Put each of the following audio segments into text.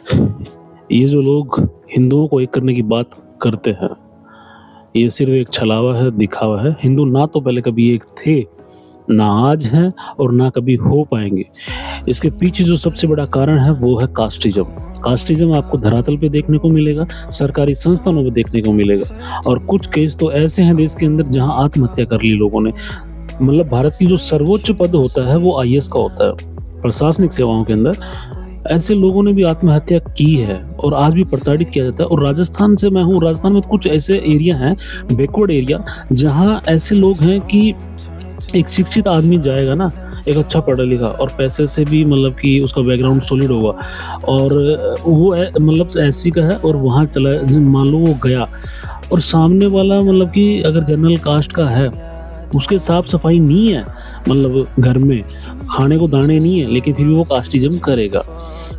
ये जो लोग हिंदुओं को एक करने की बात करते हैं, ये सिर्फ़ एक छलावा है, दिखावा है। हिंदू ना तो पहले कभी एक थे, ना आज हैं और ना कभी हो पाएँगे। इसके पीछे जो सबसे बड़ा कारण है वो है कास्टिज़्म। कास्टिज़्म आपको धरातल पे देखने को मिलेगा, सरकारी संस्थानों में देखने को मिलेगा और कुछ केस तो ऐसे हैं देश के अंदर जहाँ आत्महत्या कर ली लोगों ने। मतलब भारत की जो सर्वोच्च पद होता है वो आईएएस का होता है, प्रशासनिक सेवाओं के अंदर। ऐसे लोगों ने भी आत्महत्या की है और आज भी प्रताड़ित किया जाता है और राजस्थान से मैं हूँ, राजस्थान में कुछ ऐसे एरिया हैं, बैकवर्ड एरिया, जहाँ ऐसे लोग हैं कि एक शिक्षित आदमी जाएगा ना, एक अच्छा पढ़ा-लिखा और पैसे से भी मतलब कि उसका बैकग्राउंड सॉलिड होगा और वो मतलब एससी का है और वहाँ चला मान लो वो गया और सामने वाला मतलब कि अगर जनरल कास्ट का है, उसके साफ-सफाई नहीं है, मतलब घर में खाने को दाने नहीं है, लेकिन फिर भी वो कास्टिज़्म करेगा।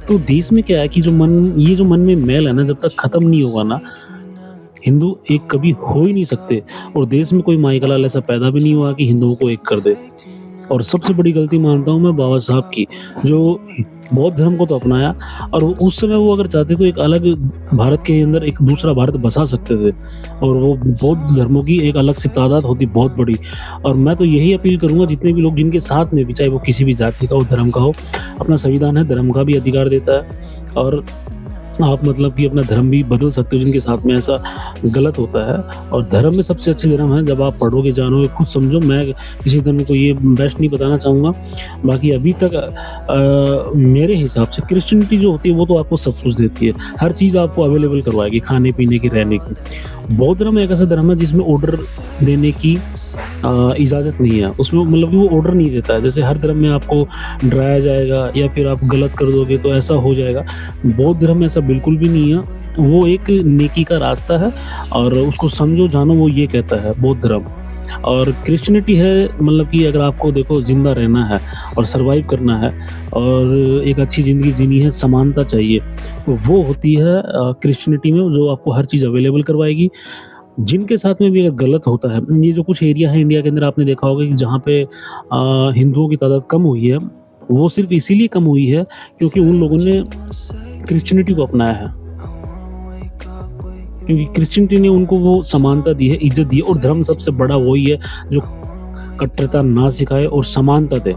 तो देश में क्या है कि ये जो मन में मैल है ना, जब तक खत्म नहीं होगा ना, हिंदू एक कभी हो ही नहीं सकते और देश में कोई माई का लाल ऐसा पैदा भी नहीं हुआ कि हिंदुओं को एक कर दे। और सबसे बड़ी गलती मानता हूँ मैं बाबा साहब की, जो बौद्ध धर्म को तो अपनाया और उस समय वो अगर चाहते तो एक अलग भारत के अंदर एक दूसरा भारत बसा सकते थे और वो बौद्ध धर्मों की एक अलग सी तादाद होती बहुत बड़ी। और मैं तो यही अपील करूँगा जितने भी लोग जिनके साथ में भी, चाहे वो किसी भी जाति का हो, धर्म का हो, अपना संविधान है, धर्म का भी अधिकार देता है और आप मतलब कि अपना धर्म भी बदल सकते हो जिनके साथ में ऐसा गलत होता है। और धर्म में सबसे अच्छी धर्म है जब आप पढ़ोगे, जानोगे, खुद समझो। मैं किसी धर्म को ये बेस्ट नहीं बताना चाहूँगा। बाकी अभी तक मेरे हिसाब से क्रिश्चियनिटी जो होती है वो तो आपको सब कुछ देती है। हर चीज़ आपको अवेलेबल करवाएगी, खाने-पीने की, रहने की। बौद्ध धर्म एक ऐसा धर्म है जिसमें ऑर्डर देने की इजाज़त नहीं है। उसमें मतलब कि वो ऑर्डर नहीं देता है। जैसे हर धर्म में आपको डराया जाएगा या फिर आप गलत कर दोगे तो ऐसा हो जाएगा। बौद्ध धर्म में ऐसा बिल्कुल भी नहीं है। वो एक नेकी का रास्ता है और उसको समझो, जानो, वो ये कहता है बौद्ध धर्म। और क्रिश्चियनिटी है मतलब कि अगर आपको देखो ज़िंदा रहना है और सर्वाइव करना है और एक अच्छी ज़िंदगी जीनी है, समानता चाहिए, तो वो होती है क्रिश्चियनिटी में, जो आपको हर चीज़ अवेलेबल करवाएगी। जिनके साथ में भी अगर गलत होता है, ये जो कुछ एरिया है इंडिया के अंदर आपने देखा होगा कि जहाँ पे हिंदुओं की तादाद कम हुई है, वो सिर्फ़ इसीलिए कम हुई है क्योंकि उन लोगों ने क्रिश्चियनिटी को अपनाया है। क्योंकि क्रिश्चियनिटी ने उनको वो समानता दी है, इज़्ज़त दी है और धर्म सबसे बड़ा वही है जो कट्टरता ना सिखाए और समानता दे।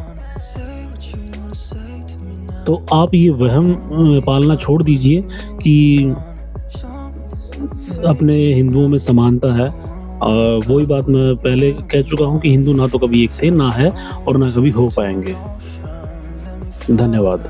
तो आप ये वहम पालना छोड़ दीजिए कि अपने हिंदुओं में समानता है। वही बात मैं पहले कह चुका हूँ कि हिंदू ना तो कभी एक थे, ना है और ना कभी हो पाएँगे। धन्यवाद।